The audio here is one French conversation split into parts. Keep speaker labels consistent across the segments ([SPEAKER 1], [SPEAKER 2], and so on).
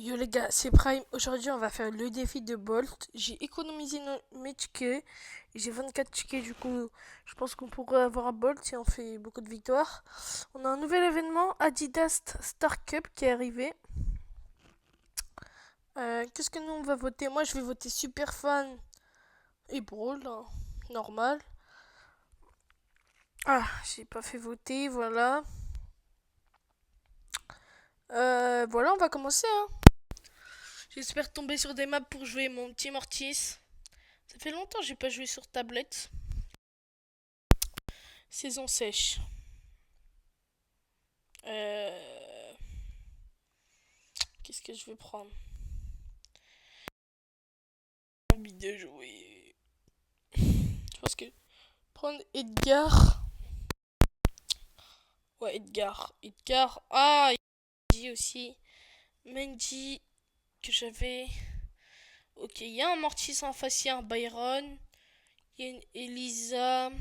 [SPEAKER 1] Yo les gars, c'est Prime. Aujourd'hui, on va faire le défi de Bolt. J'ai économisé mes tickets. J'ai 24 tickets, du coup, je pense qu'on pourrait avoir un Bolt si on fait beaucoup de victoires. On a un nouvel événement, Adidas Star Cup, qui est arrivé. Qu'est-ce que nous on va voter? Moi, je vais voter Super Fan et Brawl, hein, normal. Ah, j'ai pas fait voter, voilà. Voilà, on va commencer, hein. J'espère tomber sur des maps pour jouer mon petit Mortis. Ça fait longtemps que j'ai pas joué sur tablette. Saison sèche. Euh... Qu'est-ce que je vais prendre? J'ai envie de jouer. Je pense que prendre Edgar. Ouais, Edgar. Edgar. Ah, Mendy aussi. Mendy que j'avais. Ok, il y a un Mortis en face, il y a un Byron. Il y a une Elisa.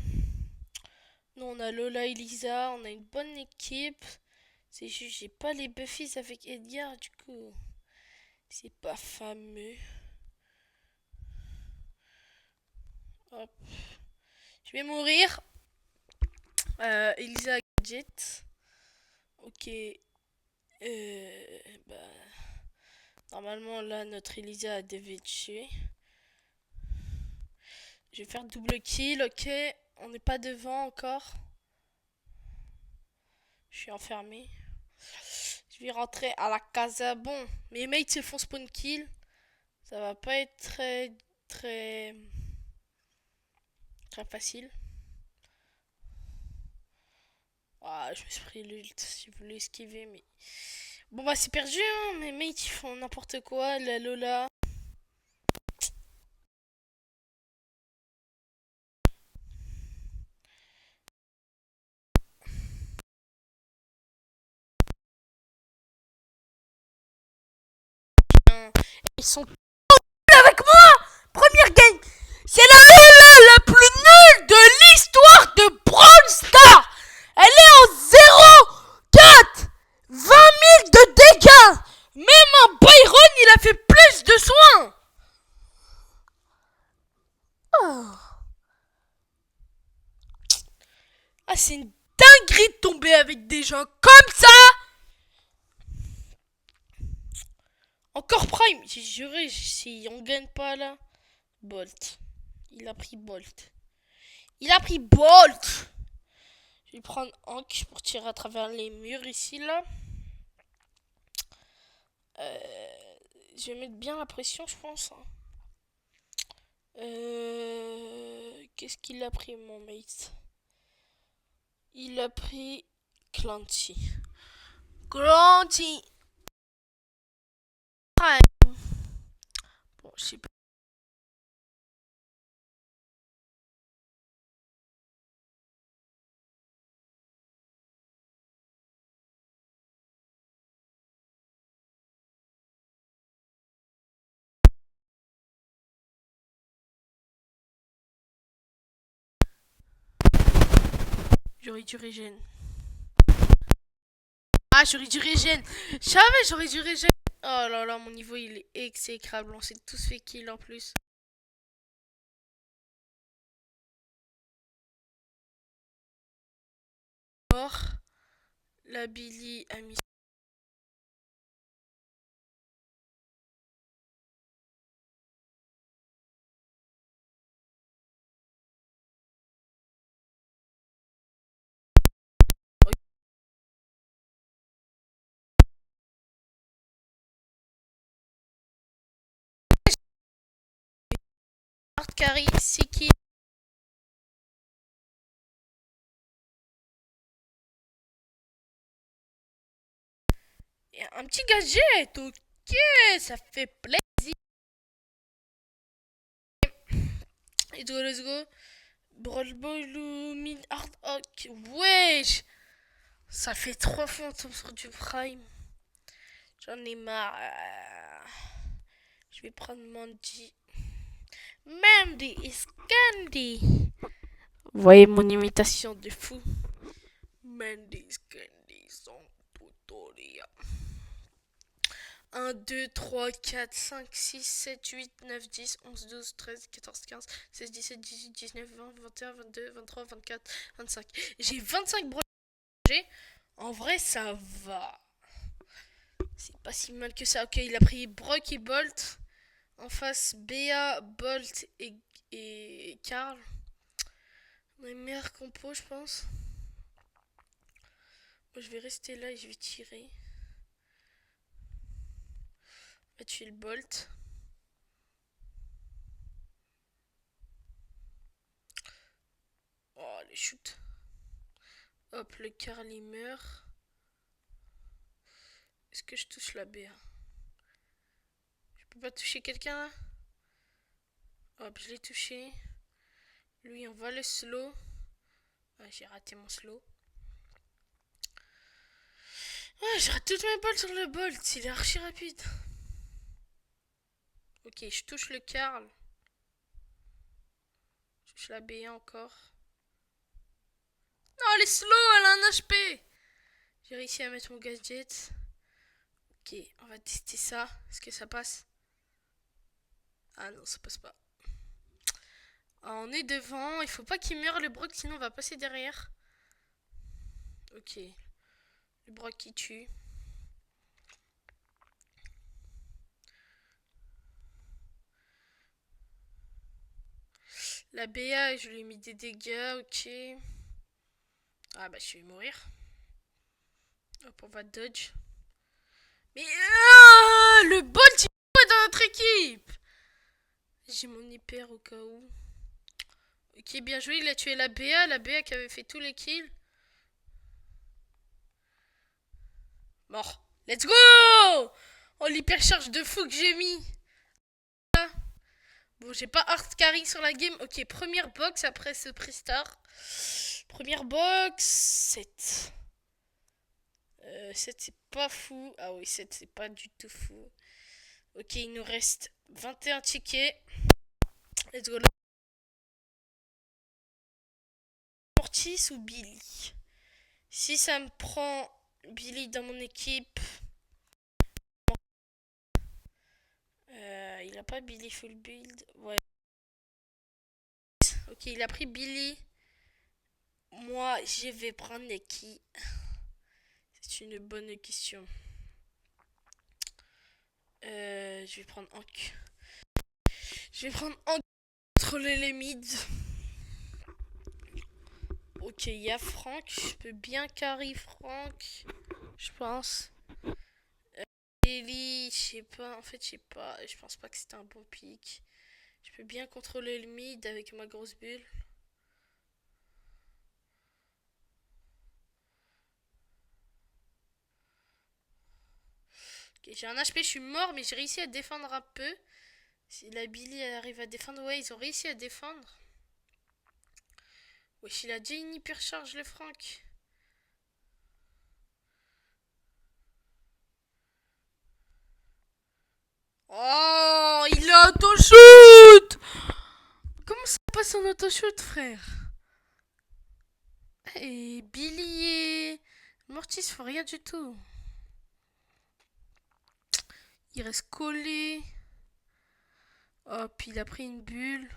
[SPEAKER 1] Nous, on a Lola Elisa. On a une bonne équipe. C'est juste, j'ai pas les Buffies avec Edgar, du coup. C'est pas fameux. Hop. Je vais mourir. Elisa Gadget. Ok. Bah, normalement, là, notre Elisa devait tuer. Je vais faire double kill, ok. On n'est pas devant encore. Je suis enfermé. Je vais rentrer à la casa. Bon, mes mates se font spawn kill. Ça va pas être très, très facile. Ah, je me suis pris l'ult. Je voulais esquiver, mais. Bon, bah, c'est perdu, hein. Mes mates, ils font n'importe quoi. La Lola. Ils sont avec moi. Première game. C'est la Lola la plus nulle de l'histoire de Brawl Stars. Elle est en 0,4. 20 000 de dégâts. Même un Byron, il a fait plus de soins. Oh. Ah, c'est une dinguerie de tomber avec des gens comme ça. Encore Prime. J'ai juré, si on gagne pas là. Bolt. Il a pris Bolt. Il a pris Bolt. Je vais prendre Hank pour tirer à travers les murs ici là. Je vais mettre bien la pression, je pense, hein. Qu'est-ce qu'il a pris, mon mate? Il a pris Clancy. Clancy. Bon, je sais pas. J'aurais dû régène. Ah, j'aurais dû régène. Je savais, j'aurais dû régène. Oh là là, mon niveau il est exécrable. On s'est tous fait kill en plus. Or, la Billy a mis. Hard carry, c'est qui? Et un petit gadget, ok, ça fait plaisir. Et go, let's go. Brawl Ball ou Mid Hard Hawk. Wesh! Ça fait 3 fois on tombe sur du Prime. J'en ai marre. Je vais prendre Mandy. Mandy is candy. Vous voyez mon imitation de fou. Mandy is candy, son tutoriel. 1, 2, 3, 4, 5, 6, 7, 8, 9, 10, 11, 12, 13, 14, 15, 16, 17, 18, 19, 20, 21, 22, 23, 24, 25. J'ai 25 brojets. En vrai, ça va. C'est pas si mal que ça. Ok, il a pris Brock et Bolt. En face, Béa, Bolt et Karl. Les meilleurs compos, je pense. Moi, je vais rester là et je vais tirer. On va tuer le Bolt. Oh, les shoots. Hop, le Karl il meurt. Est-ce que je touche la BA? Je peux pas toucher quelqu'un là? Hop, je l'ai touché. Lui, on va le slow. Ah, j'ai raté mon slow. Ah, j'ai raté toutes mes balles sur le Bolt. Il est archi rapide. Ok, je touche le Karl. Je touche la BA encore. Non, elle est slow, elle a un HP. J'ai réussi à mettre mon gadget. Ok, on va tester ça. Est-ce que ça passe? Ah non, ça passe pas. Ah, on est devant. Il faut pas qu'il meure le Brock, sinon on va passer derrière. Ok. Le Brock qui tue. La BA, je lui ai mis des dégâts. Ok. Ah bah je vais mourir. Hop, on va dodge. Mais le Bolt il est dans notre équipe. J'ai mon hyper au cas où. Ok, bien joué, il a tué la BA qui avait fait tous les kills. Mort. Let's go. Oh, l'hypercharge de fou que j'ai mis. Bon, j'ai pas hard carry sur la game. Ok, première box après ce Pristar. Première box, 7. 7 c'est pas fou. Ah oui, 7 c'est pas du tout fou. Ok, il nous reste 21 tickets. Let's go. Mortis ou Billy? Si ça me prend Billy dans mon équipe. Il a pas Billy full build. Ouais. Ok, il a pris Billy. Moi, je vais prendre qui? C'est une bonne question. Je vais prendre Hank. Je vais prendre Hank pour contrôler les mids. Ok, il y a Franck. Je peux bien carry Franck. Je pense. Ellie, je sais pas. En fait, je sais pas. Je pense pas que c'était un bon pick. Je peux bien contrôler le mid avec ma grosse bulle. Ok, j'ai un HP, je suis mort, mais j'ai réussi à défendre un peu. Si la Billy elle arrive à défendre, ouais, ils ont réussi à défendre. Wesh, il a déjà une hypercharge, le Franck. Oh, il a auto-shoot. Comment ça passe en auto-shoot, frère? Et Billy et Mortis font rien du tout. Il reste collé. Hop, il a pris une bulle.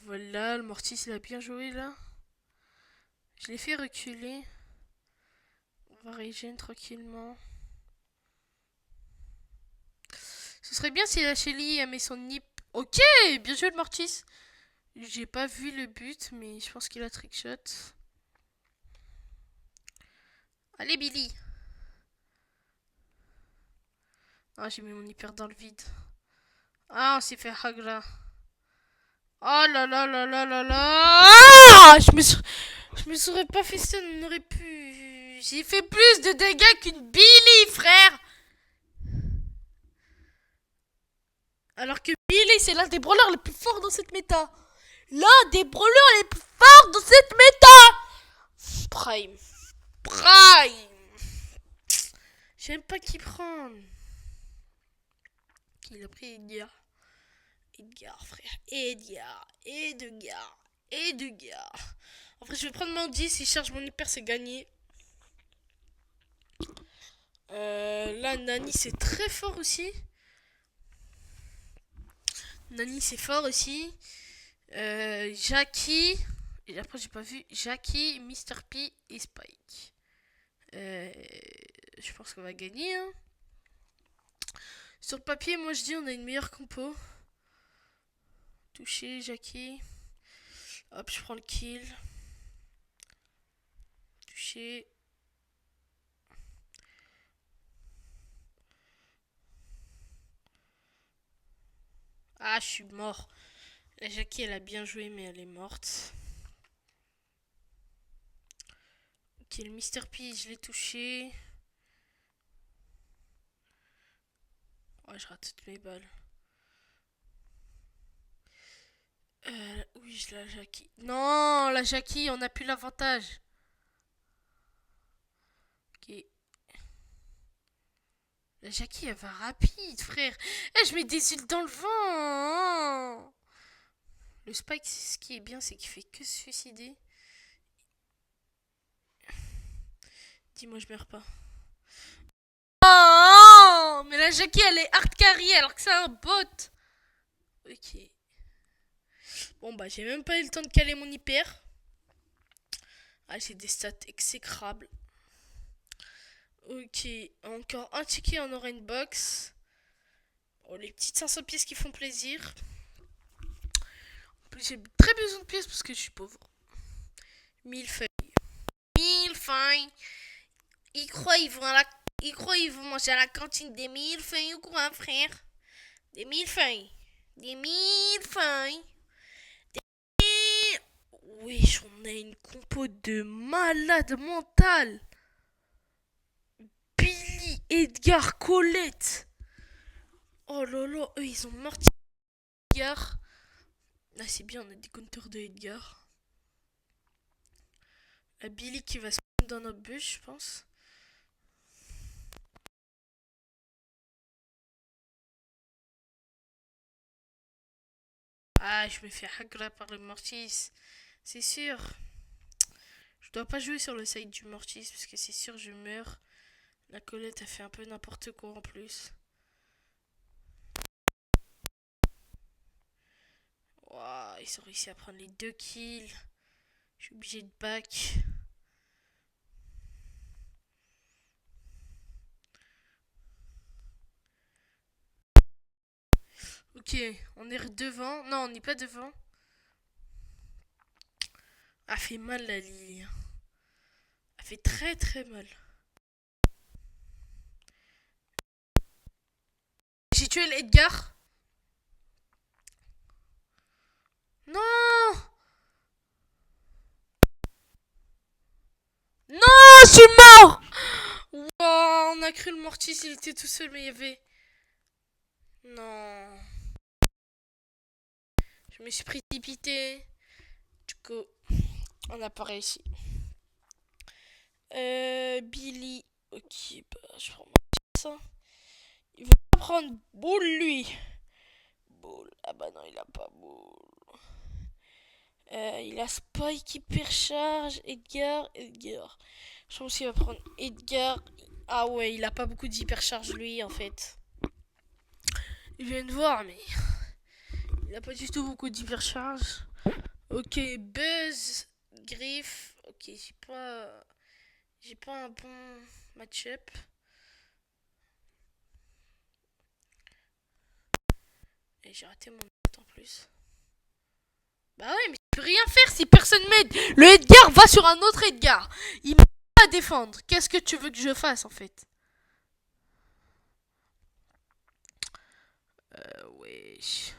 [SPEAKER 1] Voilà, le Mortis il a bien joué là. Je l'ai fait reculer. On va regen tranquillement. Ce serait bien si la Shelly a mis son nip. Ok, bien joué le Mortis. J'ai pas vu le but, mais je pense qu'il a trickshot. Allez, Billy. Ah, j'ai mis mon hyper dans le vide. Ah, on s'est fait hag là. Oh là là là là là là. Ah, je me serais pas fait ça, on aurait pu. J'ai fait plus de dégâts qu'une Billy, frère. Alors que Billy, c'est l'un des brawlers les plus forts dans cette méta. L'un des brawlers les plus forts dans cette méta. Prime. Prime. J'aime pas qui prendre. Il a pris Edgar. Edgar, frère. Edgar. Edgar. Edgar. Après, je vais prendre mon 10. Il charge mon hyper, c'est gagné. Là, Nani, c'est très fort aussi. Nani, c'est fort aussi. Jackie. Et après, j'ai pas vu. Jackie, Mr. P et Spike. Euh, je pense qu'on va gagner. Hein. Sur le papier, moi je dis on a une meilleure compo. Touché, Jackie. Hop, je prends le kill. Touché. Ah, je suis mort. La Jackie, elle a bien joué, mais elle est morte. Ok, le Mr. P, je l'ai touché. Ouais, je rate toutes mes balles. Oui, je la Jackie. Non, la Jackie, on a plus l'avantage. Ok. La Jackie, elle va rapide, frère. Eh, je mets des huiles dans le vent. Le Spike, ce qui est bien, c'est qu'il fait que se suicider. Dis-moi, je meurs pas. Oh, mais la Jackie, elle est hard carry alors que c'est un bot. Ok. Bon, bah, j'ai même pas eu le temps de caler mon hyper. Ah, j'ai des stats exécrables. Ok, encore un ticket, on aura une box. Oh, les petites 500 pièces qui font plaisir. En plus, j'ai très besoin de pièces parce que je suis pauvre. 1000 feuilles. 1000 feuilles. Ils croient ils vont à la... Ils croient ils vont manger à la cantine des 1000 feuilles ou quoi, frère? Des 1000 feuilles. Des 1000 feuilles. Wesh, on a une compo de malade mental. Billy, Edgar, Colette. Oh là là, eux ils ont morti Edgar. Ah, c'est bien, on a des counters de Edgar. La Billy qui va se prendre dans notre bus, je pense. Ah, je me fais hagra par le Mortis. C'est sûr. Je dois pas jouer sur le side du Mortis parce que c'est sûr je meurs. La Colette a fait un peu n'importe quoi en plus. Wow, ils ont réussi à prendre les 2 kills. Je suis obligé de back. Ok, on est devant. Non, on n'est pas devant. A fait mal la Lily. A fait très très mal. J'ai tué l'Edgar. Non. Non, je suis mort. Wow, on a cru le Mortis, il était tout seul, mais il y avait... Non. Je me suis précipité. Du coup, on n'a pas réussi. Billy. Ok, bah, je prends ça. Il va prendre boule, lui. Boule. Ah bah non, il a pas boule. Il a Spike hypercharge. Edgar. Je pense qu'il va prendre Edgar. Ah ouais, il a pas beaucoup d'hypercharge, lui, en fait. Il vient de voir, mais... Il a pas du tout beaucoup d'hypercharge. Ok, Buzz, Griff. Ok, j'ai pas un bon match-up. Et j'ai raté mon en plus. Bah ouais, mais je peux rien faire si personne m'aide. Le Edgar va sur un autre Edgar. Il m'a pas à défendre. Qu'est-ce que tu veux que je fasse en fait? Wesh.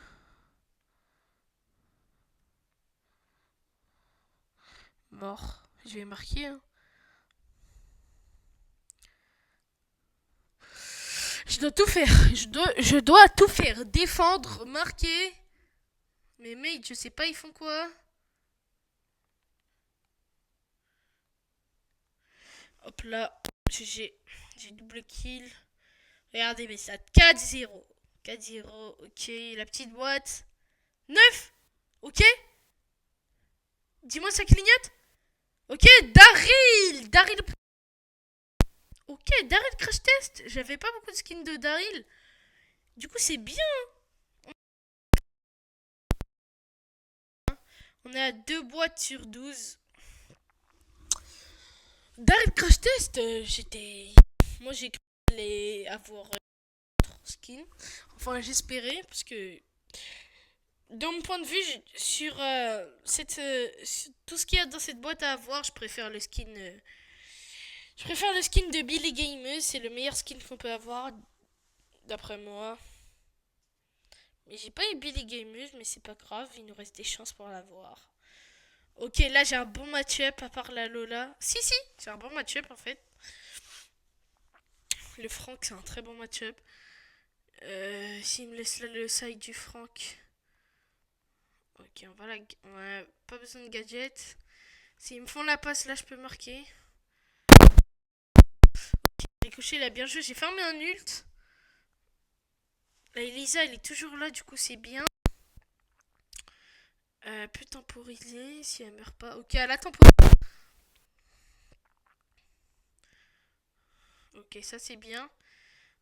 [SPEAKER 1] Mort. Je vais marquer. Hein. Je dois tout faire. Je dois tout faire. Défendre, marquer. Mais mate, je sais pas, ils font quoi? Hop là. J'ai double kill. Regardez mes stats. 4-0. 4-0. Ok. La petite boîte. 9. Ok. Dis-moi ça clignote. Ok. Daryl. Daryl. Ok. Ok, Daryl Crash Test. J'avais pas beaucoup de skins de Daryl. Du coup, c'est bien. On est à 2 boîtes sur 12. Daryl Crash Test, j'étais. Moi, j'ai cru qu'il allait avoir trop skins. Enfin, j'espérais, parce que. De mon point de vue, sur tout ce qu'il y a dans cette boîte à avoir, je préfère le skin. Je préfère le skin de Billy Gameuse. C'est le meilleur skin qu'on peut avoir, d'après moi. Mais j'ai pas eu Billy Gameuse, mais c'est pas grave, il nous reste des chances pour l'avoir. Ok, là j'ai un bon match-up à part la Lola. Si, si, j'ai un bon match-up en fait. Le Franck, c'est un très bon match-up. S'il me laisse là le side du Franck. Ok, on a pas besoin de gadget. S'ils me font la passe, là je peux marquer. Ricochet, il a bien joué. J'ai fermé un ult. La Elisa, elle est toujours là, du coup c'est bien. Peut temporiser si elle meurt pas. Ok, elle a temporisé. Ok, ça c'est bien.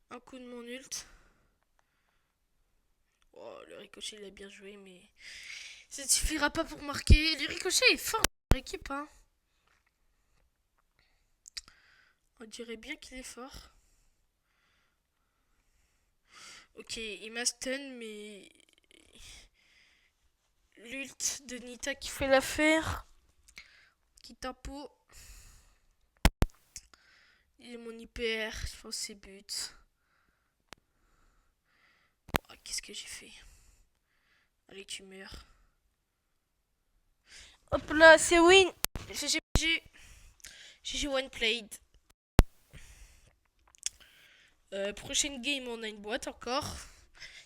[SPEAKER 1] Un coup de mon ult. Oh, le ricochet, il a bien joué, mais ça ne suffira pas pour marquer. Le ricochet est fort dans l'équipe, hein. On dirait bien qu'il est fort. Ok, il m'a stun, mais l'ult de Nita qui fait l'affaire. Qui tempo. Il est mon IPR, je pense c'est but. Oh, qu'est-ce que j'ai fait? Allez, tu meurs. Hop là, c'est win. GG one played. Prochaine game, on a une boîte encore.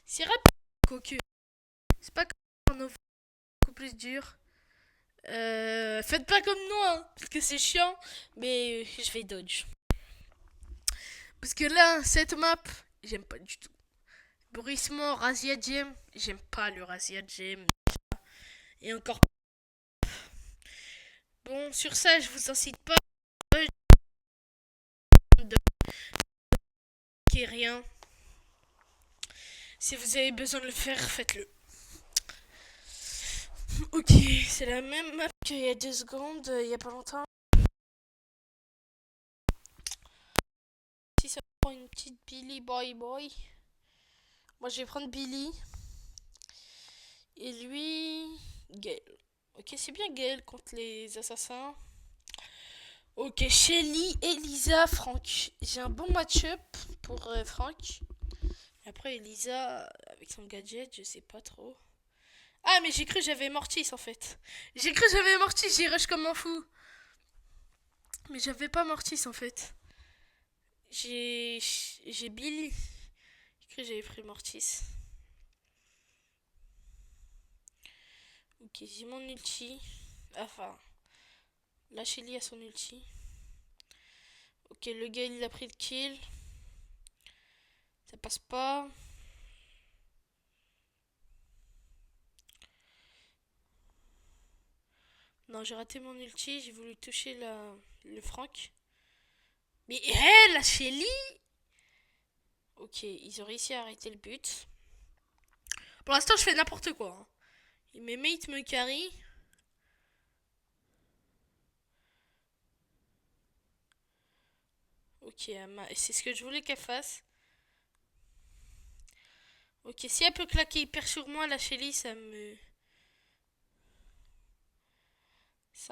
[SPEAKER 1] C'est rapide, cocu. C'est pas comme un beaucoup plus dur. Faites pas comme nous, hein, parce que c'est chiant, mais je vais dodge. Parce que là, cette map, j'aime pas du tout. Bruissement, Razia Gem, j'aime pas le Razia Gem. Et encore. Bon, sur ça, je vous incite pas de rien. Si vous avez besoin de le faire, faites-le. Ok, c'est la même map qu'il y a 2 secondes, il y a pas longtemps. Si ça prend une petite Billy Boy Boy. Moi, je vais prendre Billy. Et lui, Gale. Ok, c'est bien Gale contre les assassins. Ok, Shelly, Elisa, Franck. J'ai un bon match-up pour Franck. Après, Elisa, avec son gadget, je sais pas trop. Ah, mais j'ai cru que j'avais Mortis en fait. J'ai cru que j'avais Mortis, j'ai rush comme un fou. Mais j'avais pas Mortis en fait. J'ai Billy. J'ai cru que j'avais pris Mortis. Ok, j'ai mon ulti. Enfin, la Shelly a son ulti. Ok, le gars il a pris le kill. Ça passe pas. Non, j'ai raté mon ulti. J'ai voulu toucher le Franck. Mais hé, la Shelly. Ok, ils ont réussi à arrêter le but. Pour l'instant, je fais n'importe quoi, hein. Et mes mates me carry. Ok, c'est ce que je voulais qu'elle fasse. Ok, si elle peut claquer hyper sur moi, la Shelly, ça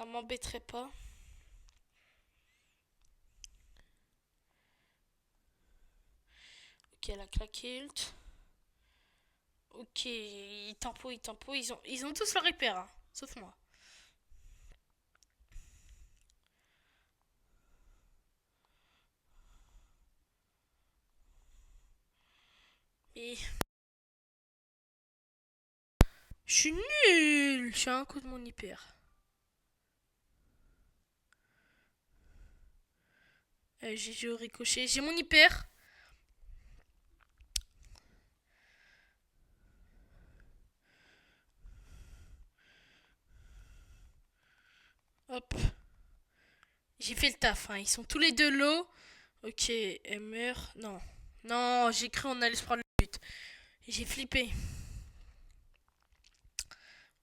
[SPEAKER 1] m'embêterait pas. Ok, elle a claqué ult. Ok, ils tempo. Ils ont tous leur repère, hein, sauf moi. Et je suis nul. Je suis à un coup de mon hyper. J'ai joué au ricochet. J'ai mon hyper. Hop. J'ai fait le taf, hein. Ils sont tous les deux low. Ok, elle meurt. Non. Non, j'ai cru on allait se prendre le but. J'ai flippé.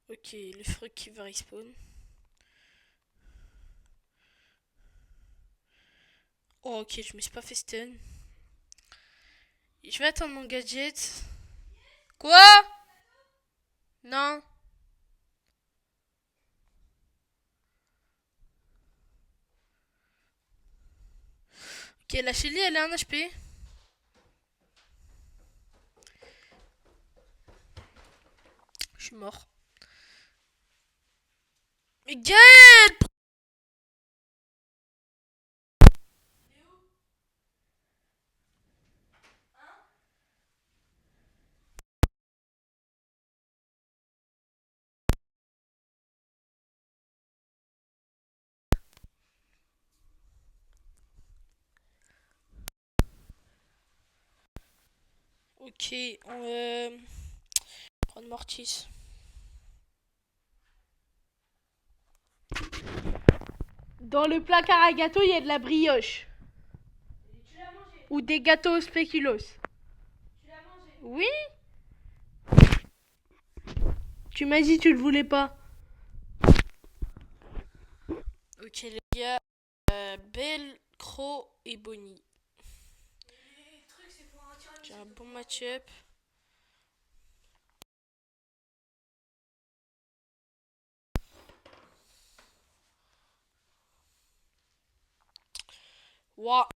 [SPEAKER 1] Ok, le fruit qui va respawn. Oh, ok, je me suis pas fait stun. Je vais attendre mon gadget. Quoi? Non. Ok, la Shelly, elle a un HP. Je suis mort. Mais gueule! Ok, prendre Mortis. Dans le placard à gâteau, il y a de la brioche. Tu l'as mangé? Ou des gâteaux spéculoos. Tu l'as mangé? Oui? Tu m'as dit que tu le voulais pas. Ok les gars, Belle, Croc et Bonnie. J'ai un bon match-up. Waouh,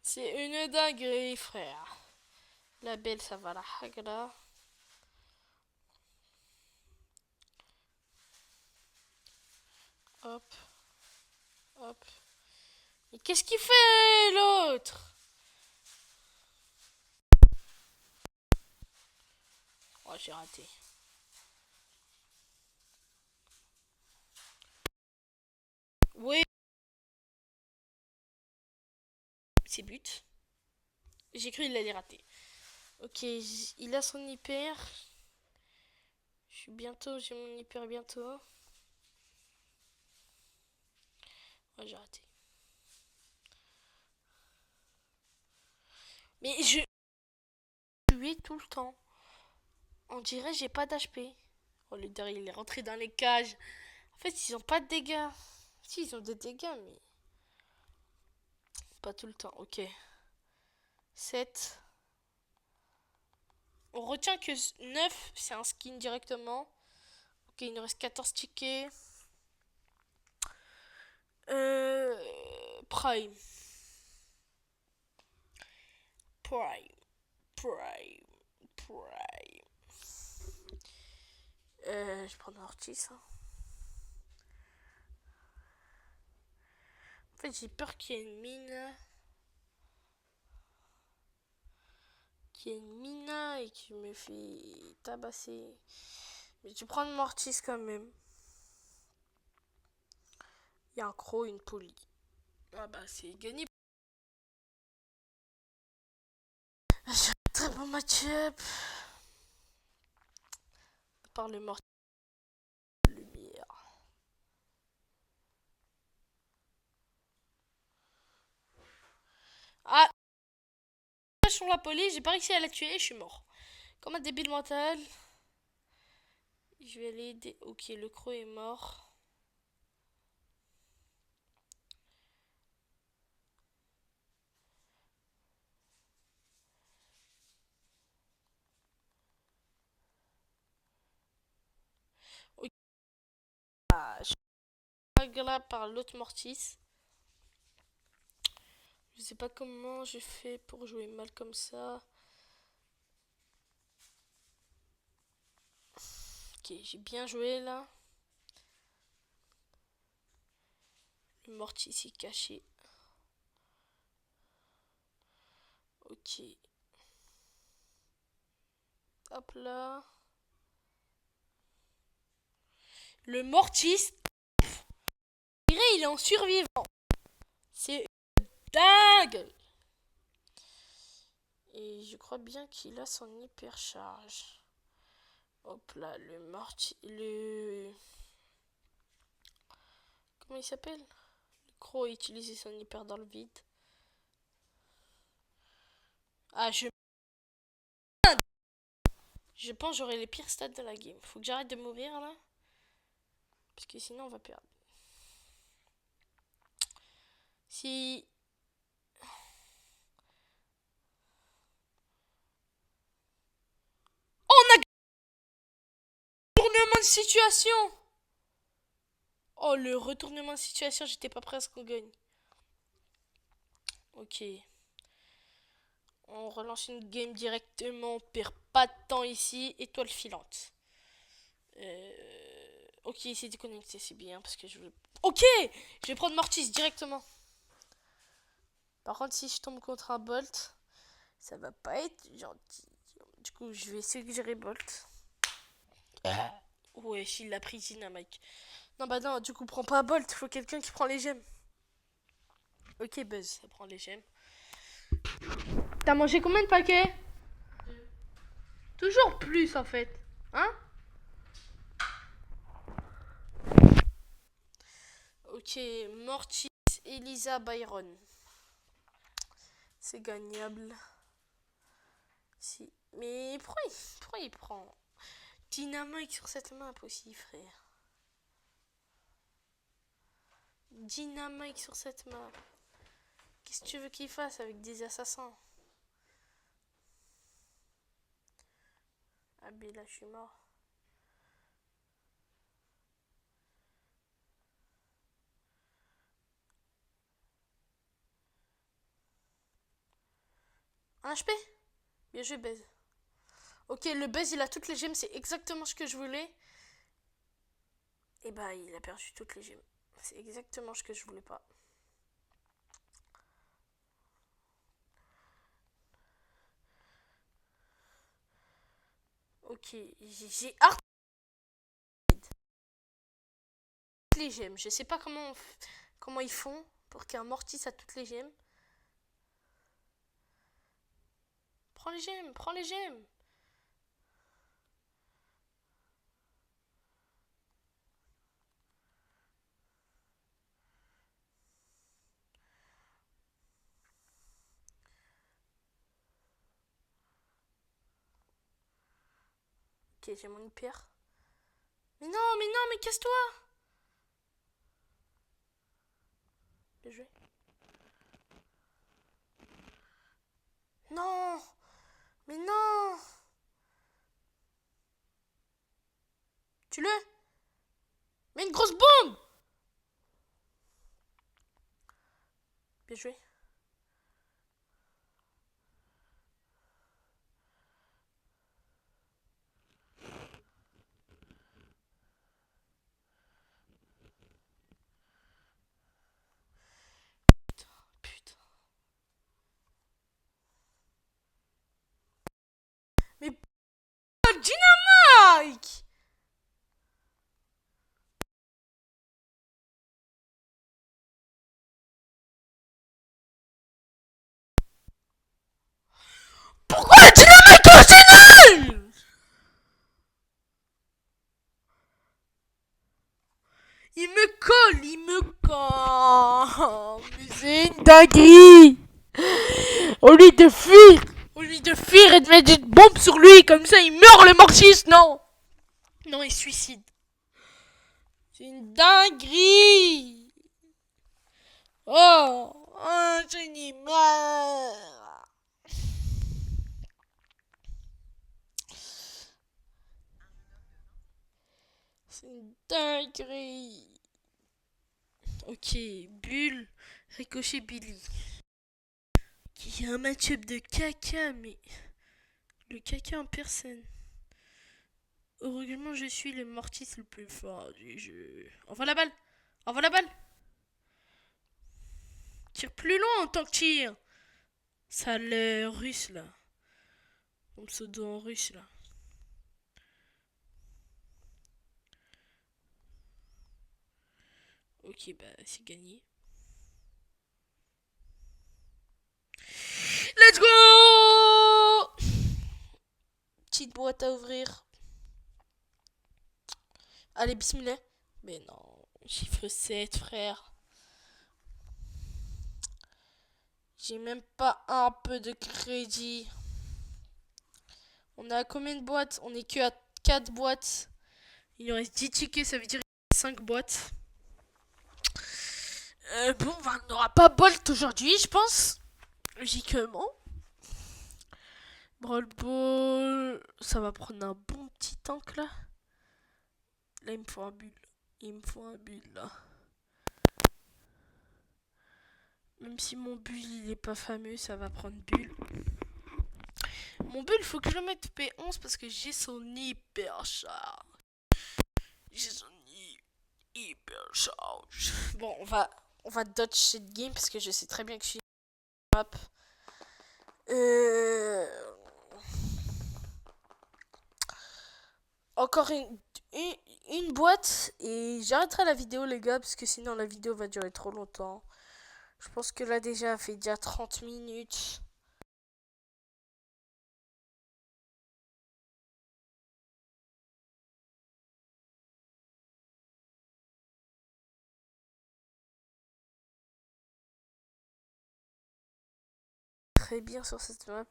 [SPEAKER 1] c'est une dinguerie frère. La Belle ça va la hagra. Hop, hop. Mais qu'est-ce qu'il fait l'autre? Oh j'ai raté. Oui, c'est but. J'ai cru il allait rater. Ok, il a son hyper. Je suis bientôt, j'ai mon hyper bientôt. Oh j'ai raté. Mais je tuais tout le temps. On dirait j'ai pas d'HP. Oh le derrière il est rentré dans les cages. En fait ils ont pas de dégâts. Si ils ont des dégâts mais pas tout le temps. Ok. 7. On retient que 9 c'est un skin directement. Ok il nous reste 14 tickets. Prime. Prime. Prime. Prime. Je prends Mortis. Hein. En fait j'ai peur qu'il y ait une mine. Qu'il y ait une mina et qui me fait tabasser. Mais je vais prendre Mortis quand même. Il y a un croc, une poly. Ah bah c'est gagné. J'ai un très bon match-up. Par le Mortis de lumière. Ah, sur la poly, j'ai pas réussi à la tuer et je suis mort. Comme un débile mental. Je vais aller aider. Ok, le croc est mort. Ok, je suis pas par l'autre Mortis. Je sais pas comment je fais pour jouer mal comme ça. Ok, j'ai bien joué là. Le Mortis est caché. Ok. Hop là. Le Mortis, il est en survivant. C'est dingue. Et je crois bien qu'il a son hypercharge. Hop là, le Mortis. Le. Comment il s'appelle? Crow a utilisé son hyper dans le vide. Ah, je pense que j'aurai les pires stats de la game. Faut que j'arrête de mourir là. Parce que sinon on va perdre. Si... Oh, on a retournement de situation. Oh, le retournement de situation, j'étais pas prêt à ce qu'on gagne. Ok. On relance une game directement, on perd pas de temps ici. Étoile filante. Ok, c'est déconnecté, c'est bien parce que je veux... Ok, je vais prendre Mortis directement. Par contre, si je tombe contre un Bolt, ça va pas être gentil. Du coup, je vais suggérer Bolt. Ouais, s'il l'a pris Dynamite. Non, bah non, du coup, prends pas Bolt, faut quelqu'un qui prend les gemmes. Ok, Buzz, ça prend les gemmes. T'as mangé combien de paquets? Toujours plus en fait. Hein? Ok, Mortis, Elisa, Byron. C'est gagnable. Si. Mais pourquoi il prend Dynamite sur cette map aussi, frère? Dynamite sur cette map. Qu'est-ce que tu veux qu'il fasse avec des assassins? Ah ben là, je suis mort. Un HP? Bien joué, Buzz. Ok, le Buzz, il a toutes les gemmes, c'est exactement ce que je voulais. Et bah, il a perdu toutes les gemmes. C'est exactement ce que je voulais pas. Ok, j'ai hard les gemmes. Je sais pas comment ils font pour qu'un Mortis a toutes les gemmes. Prends les gemmes, prends les gemmes. Ok, j'ai mon hyper. Mais non, mais casse-toi. Bien joué. Non, mais non. Tu le? Mais une grosse bombe. Bien joué. Putain. Mais Dynamite. Pourquoi Dynamite aussi nul? Il me colle. Mais c'est une dinguerie. Au lieu de fuir et de mettre une bombe sur lui, comme ça il meurt le Mortis, non. Non, il suicide. C'est une dinguerie. Oh, c'est une merde. C'est une dinguerie. Ok, Bulle, Ricochet, Billy. Il y a un match-up de caca, mais le caca en personne. Heureusement, je suis le Mortis le plus fort du jeu. Envoie la balle. Envoie la balle. Tire plus loin en tant que tire. Ça a l'air russe là. Mon pseudo en russe là. Ok, bah c'est gagné. Let's go! Petite boîte à ouvrir. Allez, bismillah. Mais non, chiffre 7, frère. J'ai même pas un peu de crédit. On a combien de boîtes? On est que à 4 boîtes. Il nous reste 10 tickets, ça veut dire 5 boîtes. Bon, on n'aura pas Bolt aujourd'hui, je pense. Logiquement. Brawl Ball. Ça va prendre un bon petit tank là. Là, il me faut un bulle. Il me faut un bulle là. Même si mon bulle il est pas fameux, ça va prendre bulle. Mon bulle, il faut que je le mette P11 parce que j'ai son hyper charge. J'ai son hyper charge. Bon, on va dodge cette game parce que je sais très bien que je suis map. Encore une boîte et j'arrêterai la vidéo les gars parce que sinon la vidéo va durer trop longtemps. Je pense que là déjà elle fait déjà 30 minutes. Très bien sur cette map.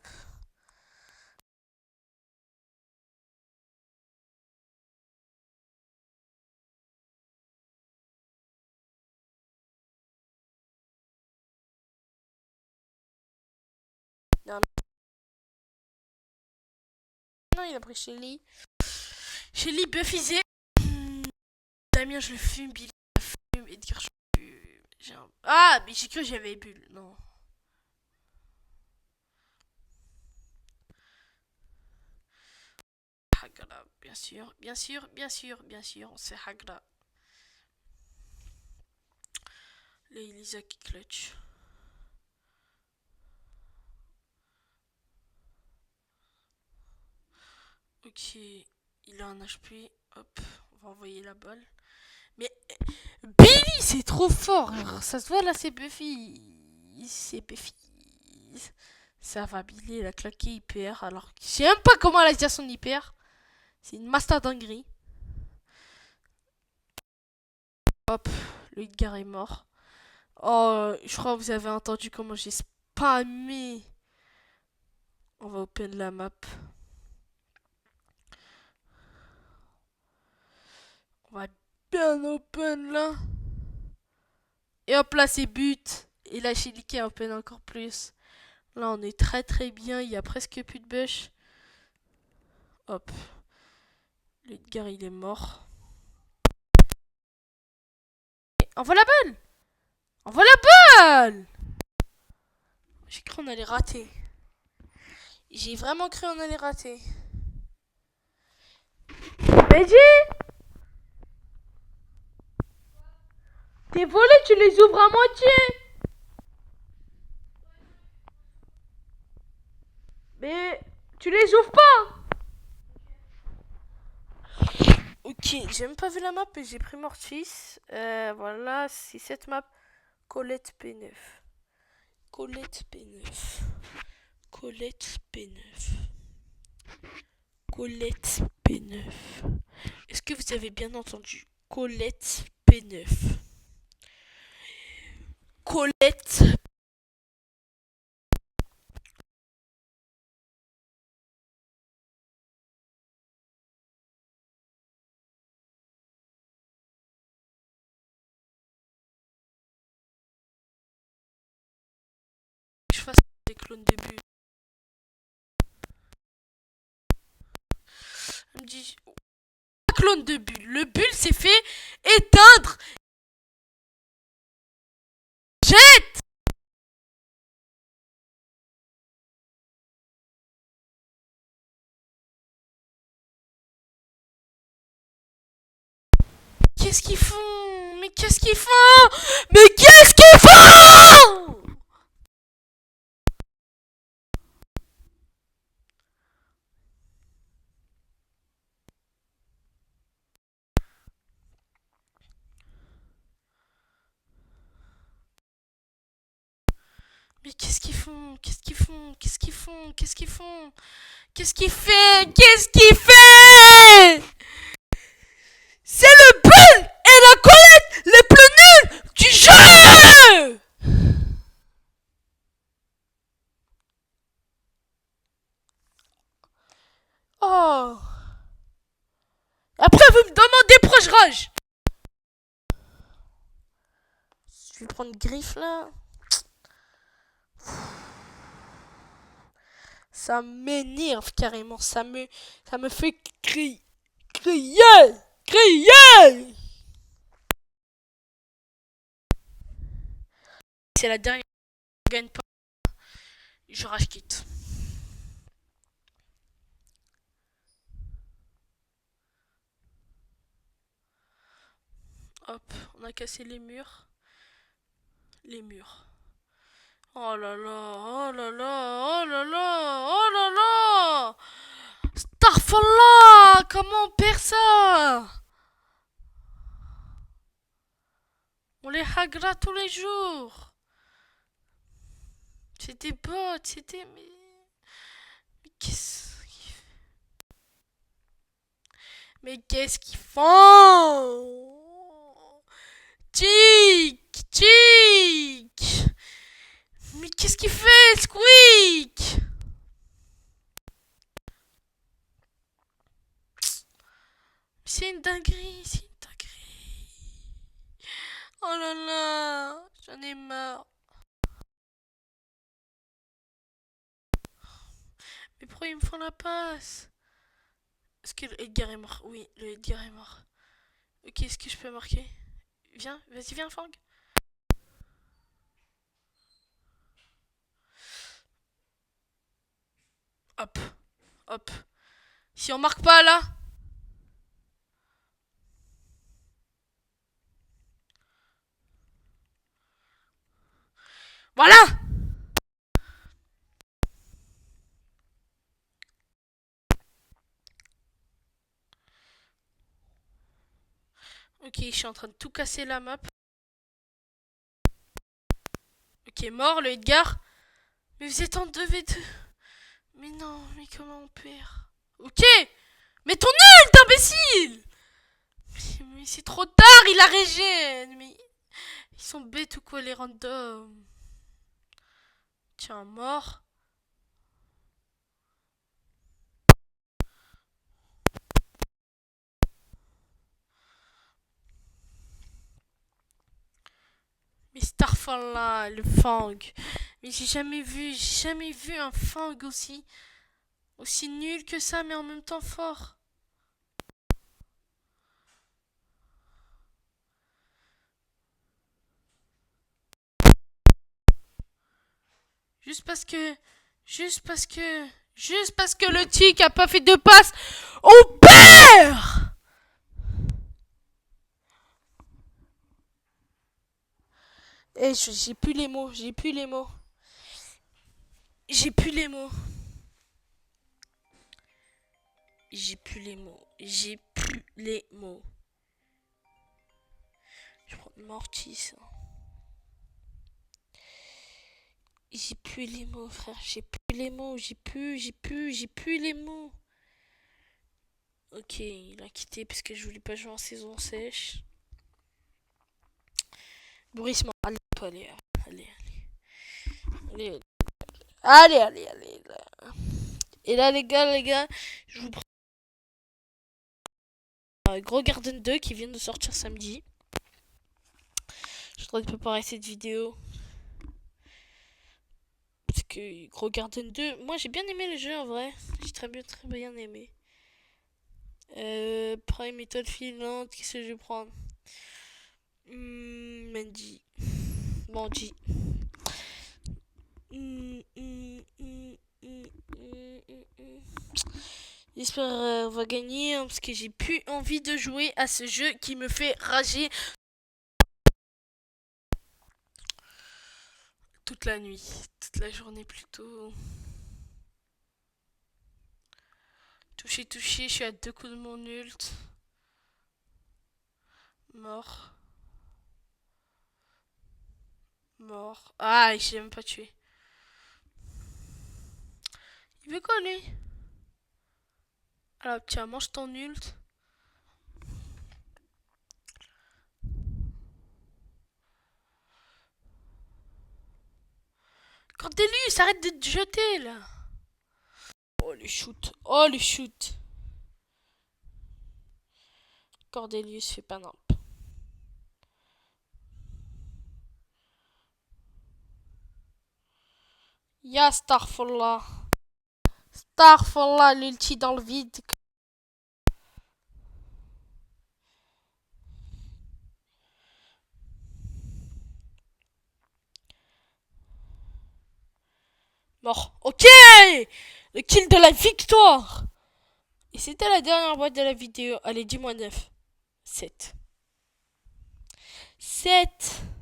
[SPEAKER 1] Non, non il a pris Shelly. Shelly buffisé. Damien je le fume, Billy je le fume, Edgar je le fume. Ah mais j'ai cru que j'avais bulle, non. Hagra, bien sûr, bien sûr, bien sûr, bien sûr, c'est Hagra. Là Elisa qui clutch. Ok, il a un HP. Hop, on va envoyer la balle. Mais Billy, c'est trop fort. Ça se voit là, c'est Buffy. C'est Buffy. Ça va, Billy, elle a claqué hyper. Alors, je sais même pas comment elle a dit son hyper. C'est une master dinguerie. Hop, le Edgar est mort. Oh, je crois que vous avez entendu comment j'ai spammé. On va open la map. On va bien open là. Et hop là, c'est but. Et là, Shelly qui open encore plus. Là, on est très très bien. Il y a presque plus de bush. Hop. Le Edgar, il est mort. Et envoie la balle. Envoie la balle. J'ai cru qu'on allait rater. J'ai vraiment cru qu'on allait rater. Benji, tes volets, tu les ouvres à moitié. Mais tu les ouvres pas. Ok, j'ai même pas vu la map et j'ai pris Mortis. Voilà, c'est cette map. Colette P9. Colette P9. Colette P9. Colette P9. Est-ce que vous avez bien entendu? Colette P9. Colette. Je fasse des clones de bulles. Elle me dit. Clone de bulle. Le bulle s'est fait éteindre. Jette. Qu'est-ce qu'ils font? Mais qu'est-ce qu'ils font? Mais qu'est-ce qu'ils font? Mais qu'est-ce qu'ils font? Qu'est-ce qu'ils font? Qu'est-ce qu'ils font? Qu'est-ce qu'ils font? Qu'est-ce qu'il fait? Qu'est-ce qu'il fait? C'est le bulle et la Colette les plus nuls du jeu! Je vais prendre une griffe là. Ça m'énerve carrément. Ça me fait crier. Crier. C'est la dernière. Je gagne pas. Je rage quitte. Hop, on a cassé les murs. Les murs. Oh là là, oh là là, oh là là, oh là là. Starfallah, comment on perd ça? On les hackera tous les jours. C'était bots, c'était... Mais qu'est-ce qu'ils... Mais qu'est-ce qu'ils font? Tic, tic. Mais qu'est-ce qu'il fait, Squeak? C'est une dinguerie, c'est une dinguerie. Oh là là, j'en ai marre. Mais pourquoi ils me font la passe? Est-ce que le Edgar est mort? Oui, le Edgar est mort. Ok, est-ce que je peux marquer? Viens, vas-y, viens, Fang. Hop, hop. Si on marque pas là... Voilà! Ok, je suis en train de tout casser la map. Ok, mort le Edgar. Mais vous êtes en 2v2. Mais non, mais comment on perd? Ok! Mais ton ult, imbécile! Mais c'est trop tard, il a régène! Mais ils sont bêtes ou quoi, les randoms? Tiens, mort. Mais Starfall là, le Fang. Mais j'ai jamais vu un Fang aussi nul que ça, mais en même temps fort. Juste parce que, juste parce que, juste parce que le tic a pas fait de passe, on perd! Eh, j'ai plus les mots, j'ai plus les mots. J'ai plus les mots. J'ai plus les mots. J'ai plus les mots. Je prends de Mortis. J'ai plus les mots, frère. J'ai plus les mots. J'ai plus les mots. Ok, il a quitté parce que je voulais pas jouer en saison sèche. Boris m'a... Allez, allez, allez, allez, allez, allez, allez, là. Et là, les gars, je vous prends un Gros Garden 2 qui vient de sortir samedi. Je suis en train de préparer cette vidéo. Parce que Gros Garden 2, moi j'ai bien aimé le jeu en vrai. J'ai très bien aimé. Prime méthode filante, qu'est-ce que je vais prendre? Mandy. Mandy. J'espère on va gagner hein, parce que j'ai plus envie de jouer à ce jeu qui me fait rager toute la nuit, toute la journée plutôt. Touché, touché, je suis à 2 coups de mon ult. Mort. Mort. Ah, il s'est même pas tué. Il veut quoi lui? Alors tiens, mange ton ult. Cordelius, arrête de te jeter là. Oh le shoot. Oh le shoot. Cordelius fait pas nimp. Ya Starfallah. Starfallah, l'ulti dans le vide. Mort. Ok. Le kill de la victoire. Et c'était la dernière boîte de la vidéo. Allez, dis-moi 9. 7. 7.